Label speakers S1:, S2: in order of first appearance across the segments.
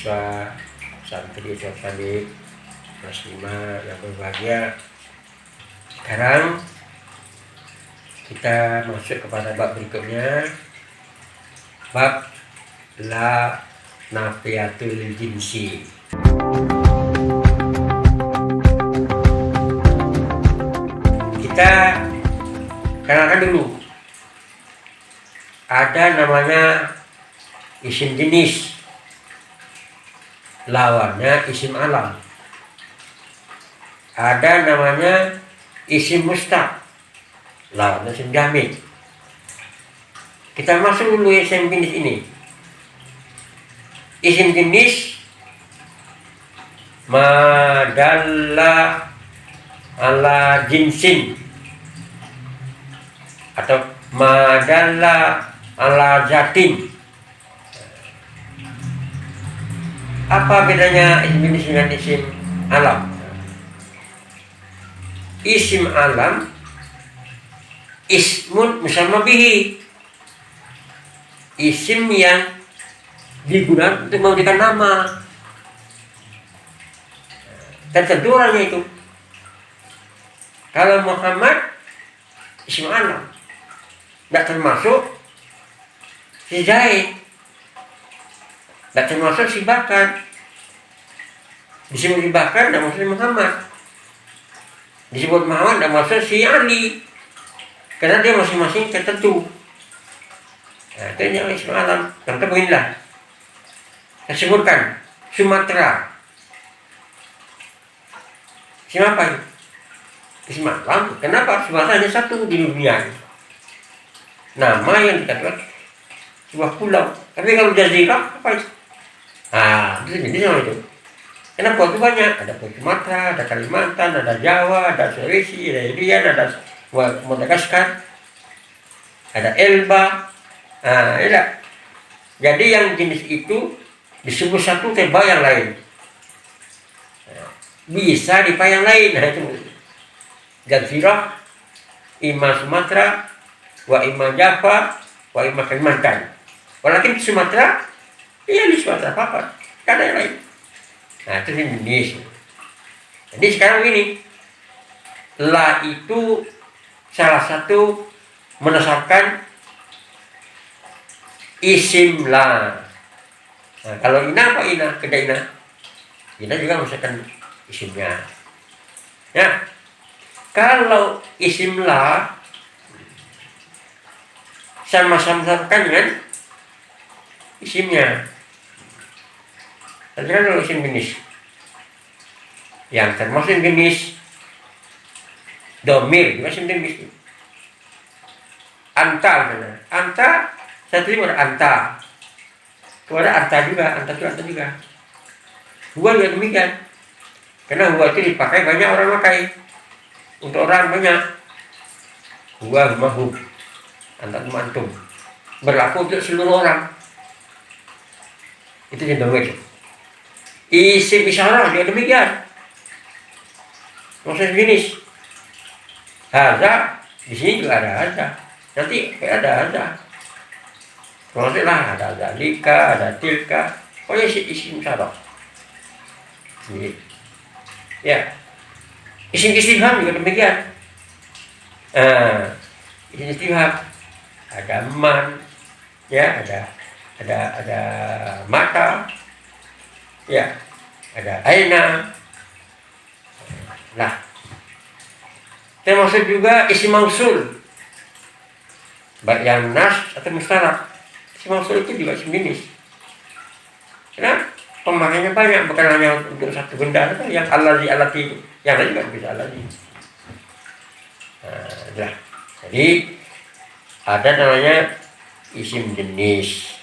S1: siswa santri Santri kelas 5 yang berbahagia. Sekarang kita masuk kepada bab berikutnya, bab la nafiatul jinsi. Kita kenalkan dulu, ada namanya isim jenis, lawannya isim alam. Ada namanya isim mustaq, lawannya isim jamid. Kita masuk dulu isim jenis ini. Isim jenis madalla ala jinsin atau madalla ala zatin. Apa bedanya isim jenis dengan isim alam? Isim alam ismun musamma bihi, isim yang digunakan untuk memberikan nama tertentu orangnya itu. Kalau Muhammad isim alam, tidak termasuk si Zaid, tidak termasuk si Bakar. Disebut si Bakar tidak masuk si Muhammad, disebut Muhammad tidak masuk si Ali, karena dia masing-masing tertentu. Nah, itu yang isim alam. Contoh beginilah, saya sebutkan Sumatera. Isim apa ini? Isim alam. Kenapa? Sumatera hanya satu di dunia. Nama yang dikatakan sebuah pulau. Tapi kalau jazirah apa itu? Nah, itu jenis nama itu. Kenapa itu banyak? Ada Sumatera, ada Kalimantan, ada Jawa, ada Sulawesi, ada Irian, ada Madagaskar, ada Elba. Nah, ya. Jadi yang jenis itu disebut satu tiba yang lain. Bisa dipa yang lain. Nah, itu jazirah, ima Sumatera, wa ima Java, wa ima Kalimantan. Walaupun Sumatera, iya di Sumatera apa? Ada yang lain. Nah, itu Indonesia. Jadi sekarang ini, la itu salah satu menasabkan isim la. Nah, kalau ina apa ina? Kedai ina. Ina juga menasabkan isimnya. Ya, kalau isim la sama-sama dengan isimnya. Tapi kan kalau isim jenis yang termasuk jenis domir, juga isim jenis. Anta, anta, satu ini ada anta. Itu ada anta juga, anta juga. Huwa juga demikian. Karena huwa itu dipakai banyak orang pakai. Untuk orang banyak. Huwa mahu, anta antum. Berlaku untuk seluruh orang. Itu yang domir. Isim isyarah juga demikian. Maksud jenis. Hadza, di sini juga ada hadza. Nanti ada. Maksudlah ada zalika, ada tilka. Pokoknya isim isyarah. Ya. Isim istifham juga demikian. Isim istifham ada man, ya, ada mata. Ya, ada aina. Nah, termasuk juga isim mausul, baik yang nas atau mustarak. Isim mausul itu juga isim jenis. Karena pemakaiannya banyak, bukan hanya untuk satu benda. Yang allazi alati, yang lain juga bisa allazi. Nah, jadi ada namanya isim jenis.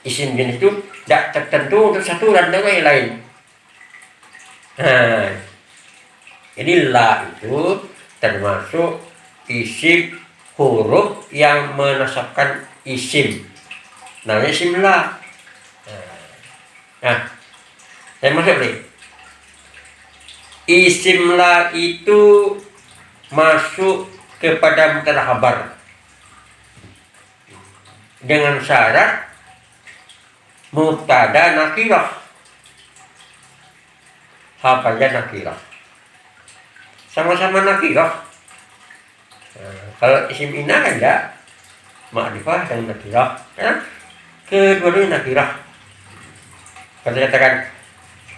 S1: Isim jenis itu tidak tertentu untuk satu dan yang lain. Nah, jadi la itu termasuk isim huruf yang menasabkan isim. Namanya isim la. Nah, saya masuk nih. Isim la itu masuk kepada mubtada khabar dengan syarat mubtada nakirah. khabarnya nakirah. Sama-sama nakirah. Nah, kalau isim inna kan enggak ma'rifah dan nakirah. Ya, kedua-duanya nakirah. Kalau saya katakan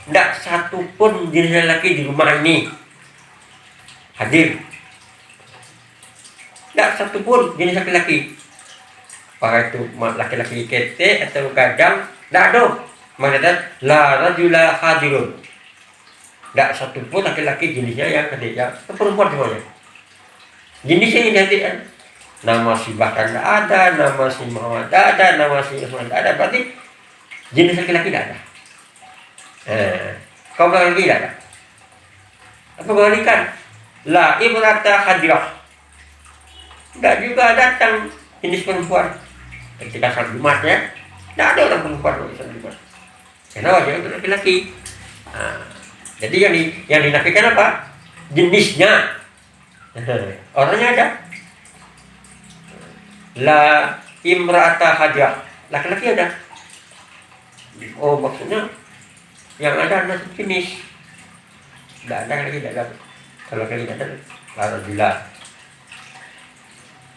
S1: enggak satu pun jenis laki di rumah ini hadir. Enggak satu pun jenis laki-laki. Apakah itu laki-laki kete atau gadang, enggak ada. Maksudnya la rajula hadirun. Enggak satu pun laki-laki jenisnya yang hadir. Ya, perempuan semuanya. Jenisnya ini identikan. Nama si Bahkan tidak ada, nama si Muhammad tidak ada, nama si Usman tidak ada. Berarti jenis laki-laki tidak ada. Kaum laki-laki tidak ada. Apa kebalikan? La imrata hadirah. Tidak juga datang jenis perempuan. Ketika salat Jumat ya, tidak ada orang perempuan di salat Jumat. Kenapa? Dia untuk laki-laki. Jadi yang dinafikan apa? Jenisnya. Orangnya ada. La imra'ata hadirah. Laki-laki ada. Oh, maksudnya yang ada satu jenis. Tidak ada lagi, tidak ada. Kalau laki-laki ada, la rajula.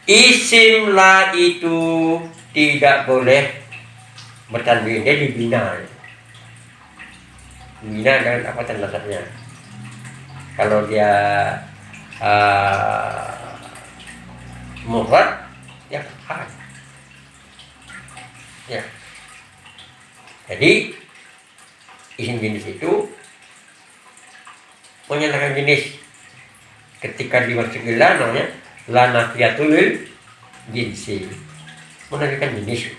S1: Isim la itu tidak boleh bertanwin, dia dibina. Bina dengan apa tanda-tandanya? Kalau dia mufrad, ya fathah. Ya. Jadi isim jenis itu menyatakan jenis. Ketika dimasuki la namanya la nafiyatul jinsi, menafikan jenis.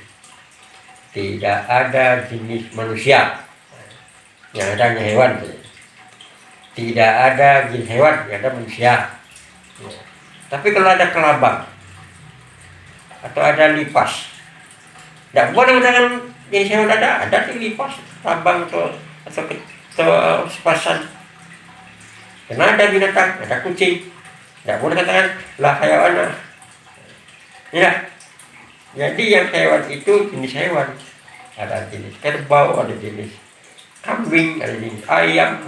S1: Tidak ada jenis manusia, yang ada hanya hewan. Tidak ada jenis hewan, yang ada manusia. Tapi kalau ada kelabang atau ada lipas, tidak boleh mengatakan jenis hewan ada lipas, kelabang atau sepasan. Karena ada binatang, ada kucing, tidak boleh katakan lah hayawana. Ya, jadi yang hewan itu jenis hewan. Ada jenis kerbau, ada jenis kambing, ada jenis ayam.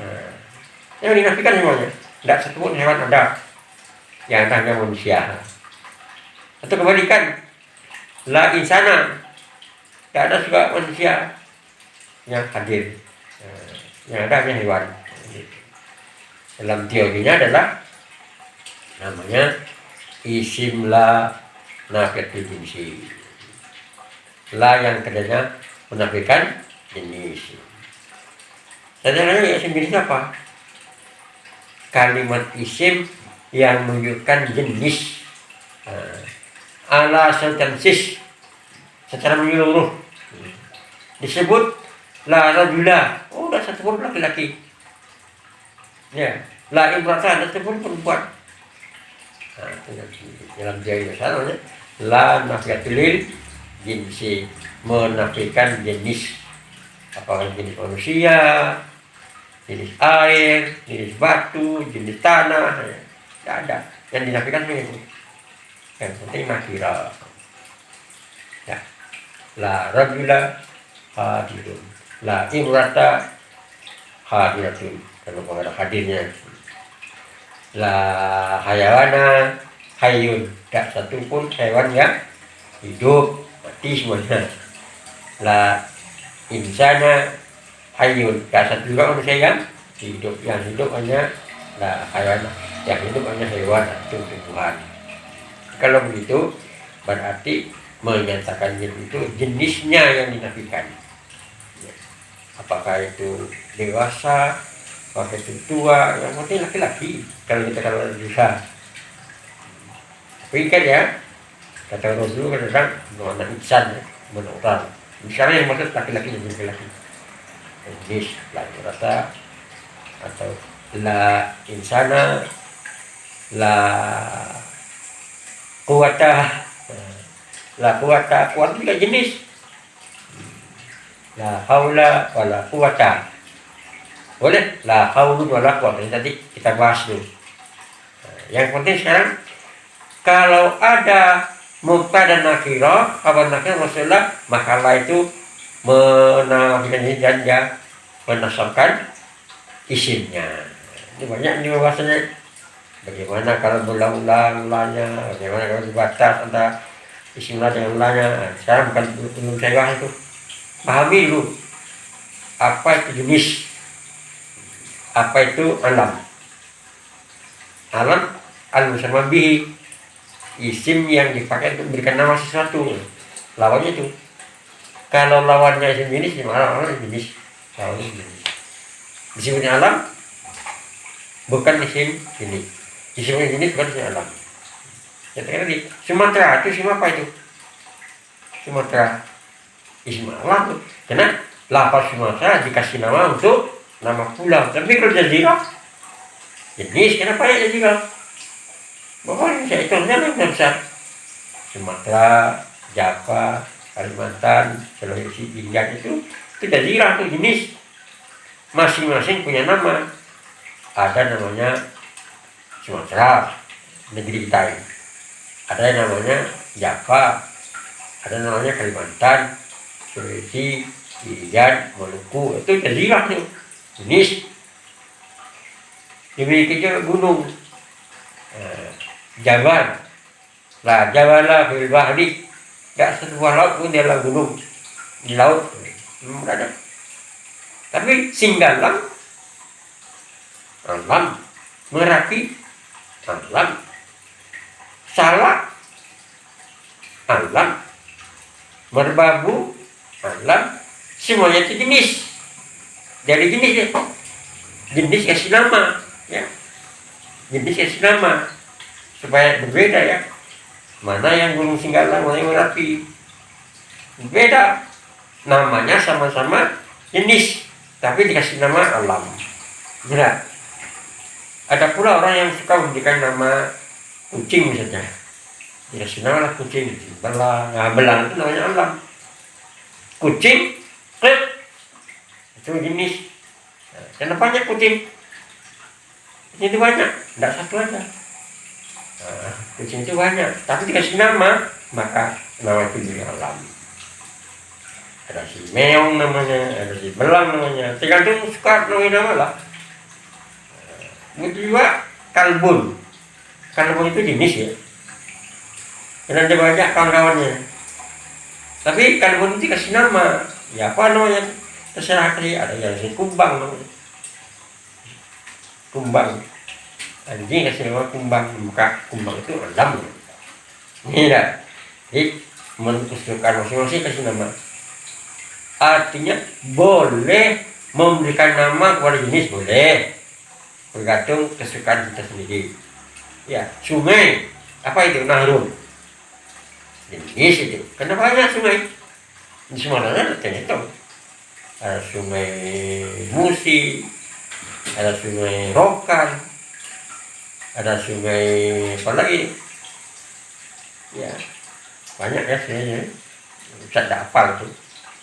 S1: Yang dinafikan semuanya. Tidak satu pun hewan ada. Yang ada hanya manusia. Atau kebalikan, la insana, tidak ada juga manusia yang hadir. Yang ada hanya hewan. Dalam teorinya adalah namanya isim la nafiyatul jinsi. La yang kerjanya menafikan jenis. Sebenarnya isim jenis apa? Kalimat isim yang menunjukkan jenis ala sentensis secara menyeluruh. Disebut la rajula, oh udah satu pun laki-laki. Ya, la imrata, ada satu pun perempuan. Dalam jari misalnya la nafiyatul jinsi, menafikan jenis. Apakah jenis manusia, jenis air, jenis batu, jenis tanah, tidak ada. Yang dinafikan ini. Yang penting nakira. Ya. La rajula hadirun, la imrata hadiratun. Kalau ada hadirnya. La hayawana hayyun, tidak satu pun hewan yang hidup, mati semuanya. La insana hayyun, tidak satu juga manusia yang hidup. Yang hidup hanya la hayawana, yang hidup hanya hewan atau tumbuhan. Kalau begitu berarti menyatakan itu jenisnya yang dinafikan. Apakah itu dewasa, apakah itu tua, yang penting laki-laki. Kalau kita bisa pikir ya, kata Rasul kadang mana insan, mana orang. Misalnya yang maksud laki-laki dan laki-laki. Jenis laki rasa atau la insana, la kuwata, kuat juga jenis. La haula wala quwata. Boleh? La haulu wala quwata. Tadi kita bahas dulu. Yang penting sekarang kalau ada mubtada nakirah, kabar nakirah maksudnya maka la itu menafikan janja, menasabkan isimnya. Ini banyak nih bahasanya. Bagaimana kalau berulang-ulangnya, bagaimana kalau dibatas antara isimnya dengan ulangnya. Nah, sekarang bukan belum saya bahas itu. Pahami dulu apa itu jenis, apa itu alam. Alam al-musamma bihi, isim yang dipakai untuk memberikan nama sesuatu. Lawannya itu. Kalau lawannya isim jenis, alam jenis. Lawannya jenis. Isimnya alam bukan isim jenis. Isim jenis bukan isim alam. Ya tadi Sumatera itu isim apa itu? Sumatera isim alam. Karena lafaz Sumatera dikasih nama untuk nama pulau. Tapi kalau jazirah jenis, kenapa ya jazirah? Pokoknya saya contohnya yang besar. Sumatera, Java, Kalimantan, Sulawesi, Indian itu jazirah, itu jenis. Masing-masing punya nama. Ada namanya Sumatera, negeri kita ini. Ada yang namanya Java, ada namanya Kalimantan, Sulawesi, Indian, Maluku, itu jazirah itu jenis. Dimiliki juga gunung, Jawa. Lah Jawa lah fil bahri, gak sebuah laut pun dia lah gunung di laut, belum ada. Tapi Singgalang alam, Merapi alam, Salak alam, Merbabu alam, semuanya itu jenis. Jadi jenis ya, jenis kasih nama ya, jenis kasih nama supaya berbeda ya. Mana yang Gunung Singgalang, mana yang Merapi, beda namanya, sama-sama jenis tapi dikasih nama alam. Benar. Ada pula orang yang suka memberikan nama kucing misalnya, dikasih nama lah kucing, belang. Nah, belang itu namanya alam. Kucing, itu jenis. Nah, kenapa banyak kucing? Itu banyak, tidak satu aja. Nah, kucing itu banyak, tapi dikasih nama, maka nama itu juga alam. Ada si meong namanya, ada si belang namanya, tergantung suka nama lah. Begitu juga kalbun. Kalbun itu jenis ya, karena ada banyak kawan-kawannya. Tapi kalbun itu dikasih nama, ya apa namanya terserah kali. Ada yang si kumbang namanya, kumbang. Anjing kasih nama kumbang, maka kumbang itu alam. Ini dah. Jadi menurut kesukaan masing-masing kasih nama. Artinya boleh memberikan nama kepada jenis, boleh, tergantung kesukaan kita sendiri. Ya, sungai apa itu? Nahrun, jenis itu. Karena banyak sungai di Sumatera itu. Ada sungai Musi, ada sungai Rokan, ada sungai apa lagi? Ya, banyak ya sebenarnya. Bisa hafal tuh.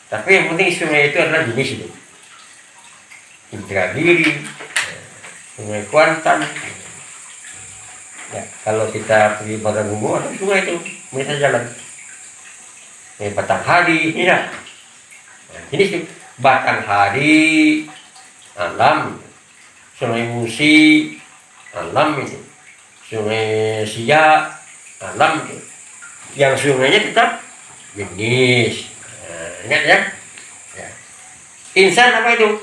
S1: Tapi yang penting sungai itu adalah jenis itu. Indragiri, sungai Kuantan. Ya, kalau kita pergi Padang Bumbu ada sungai itu, bisa jalan. Sungai Batanghari, ya. Nah, jenis itu. Batanghari, alam. Sungai Musi, alam itu. Sungai Siak, alam itu. Yang sungainya tetap jenis. Ingat ya? Ya. Insan apa itu?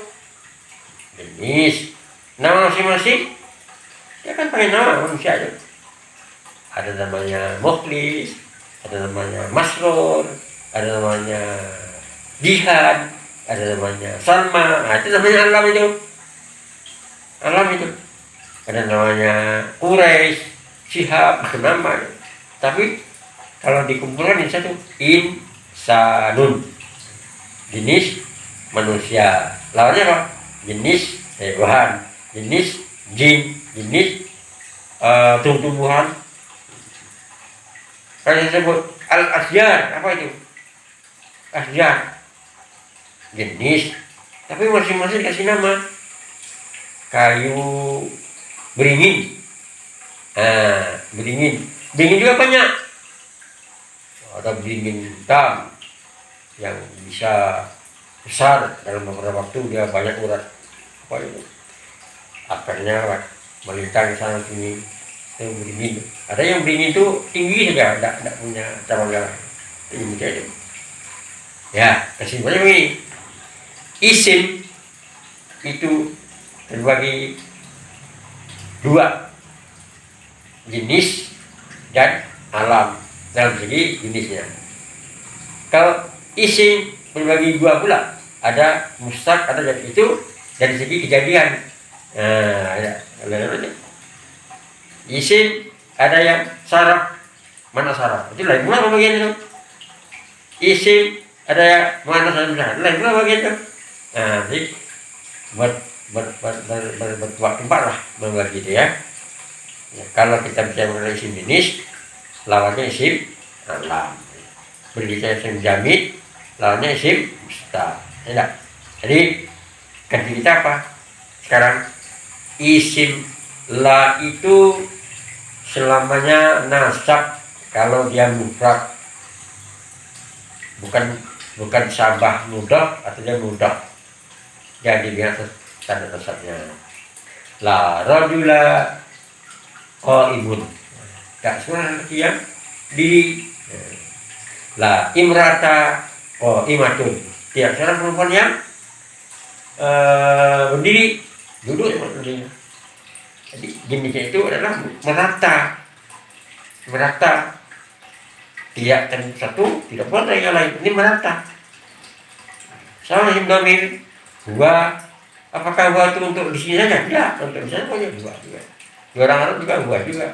S1: Jenis. Nama masing-masing, dia kan pakai nama manusia aja. Ada namanya Mukhlis, ada namanya Masrur, ada namanya Jihad, ada namanya Salma. Nah, itu namanya alam itu. Alam itu. Ada namanya Quraisy, Syihab, nama. Tapi kalau dikumpulkan ini satu, insanun. Jenis manusia. Lawannya apa? Jenis hewan, jenis jin, jenis tumbuhan. Kalau disebut al-asjar, apa itu? Asjar, jenis. Tapi masing-masing kasih nama. Kayu beringin. Beringin. Beringin juga banyak. Ada beringin hitam yang bisa besar, dalam beberapa waktu dia banyak urat. Apa itu? akarnya melintang ke sana sini, itu beringin. Ada yang beringin itu tinggi saja, tidak punya cabang jalan, tinggi saja. Ya, kesimpulannya begini, isim itu terbagi dua, jenis dan alam dalam segi jenisnya. Kalau isim berbagi dua pula, ada mustaq, ada dari itu dari segi kejadian. Nah, ada isim, ada yang saraf, mana saraf? Itu lain pula bagian itu. Isim ada yang mana saraf, lain pula bagian itu. Nah, jadi bertuak tempat lah membagi itu ya. Ya, kalau kita bicara mengenai isim jenis, lawannya isim alam. Berbicara isim jamid, lawannya isim mustaq. Ya, jadi ganti kita apa? Sekarang isim la itu selamanya nasab kalau dia mufrad, bukan sabah mudah atau dia mudah. Jadi biasa tanda nasabnya. La rajula qaimun. Tak semua yang di la imrata qaimatun. Tiap seorang perempuan yang berdiri, duduk berdiri. Jadi jenisnya itu adalah merata, tidak satu, tidak boleh yang lain, ini merata. Sama yang domir dua, apakah dua itu untuk di sini saja? Tidak, untuk di sana punya dua juga. Di orang Arab juga dua juga.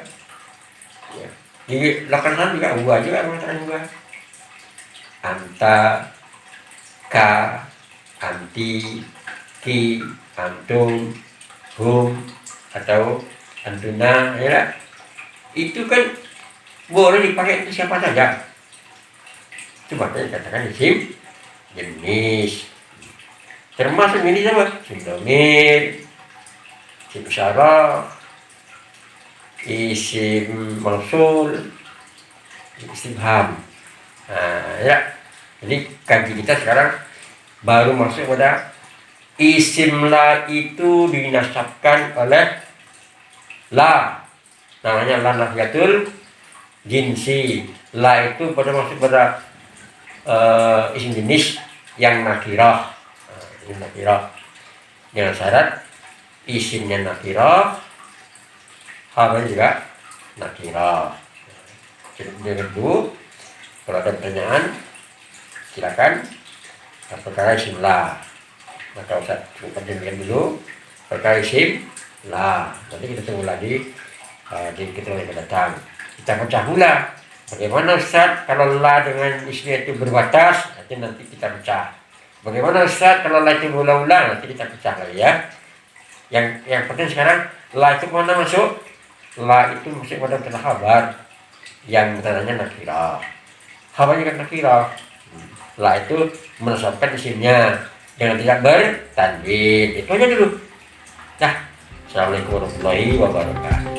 S1: Ya. Di lokal sana juga dua juga, mengatakan dua. Anta, ka, anti, ki, antum, hum, atau antuna, ya, itu kan boleh dipakai untuk siapa saja. Itu makanya dikatakan isim jenis. Termasuk ini sama isim domir, isim syarah, isim mausul, istifham. Nah, ya. Jadi kaji kita sekarang baru masuk pada isim la itu dinasabkan oleh la, namanya la nafiyatul jinsi. La itu pada masuk pada isim jenis yang nakirah. Ini nakirah dengan syarat isimnya nakirah, khabarnya juga nakirah. Jadi dulu, kalau ada pertanyaan silakan. Perkara isim la, maka Ustaz perhatikan dulu perkara isim la. Nanti kita tunggu lagi di keterangan yang datang. Kita pecah pula bagaimana Ustaz kalau la dengan isimnya itu berbatas, nanti kita pecah. Bagaimana Ustaz kalau la itu berulang-ulang, nanti kita pecah lagi ya. Yang penting sekarang la itu mana masuk? La itu masuk pada mubtada khabar yang mubtadanya nakirah, khabarnya kan nakirah. La itu menasabkan isimnya dengan tidak bertanwin. Itu aja dulu. Nah, assalamualaikum warahmatullahi wabarakatuh.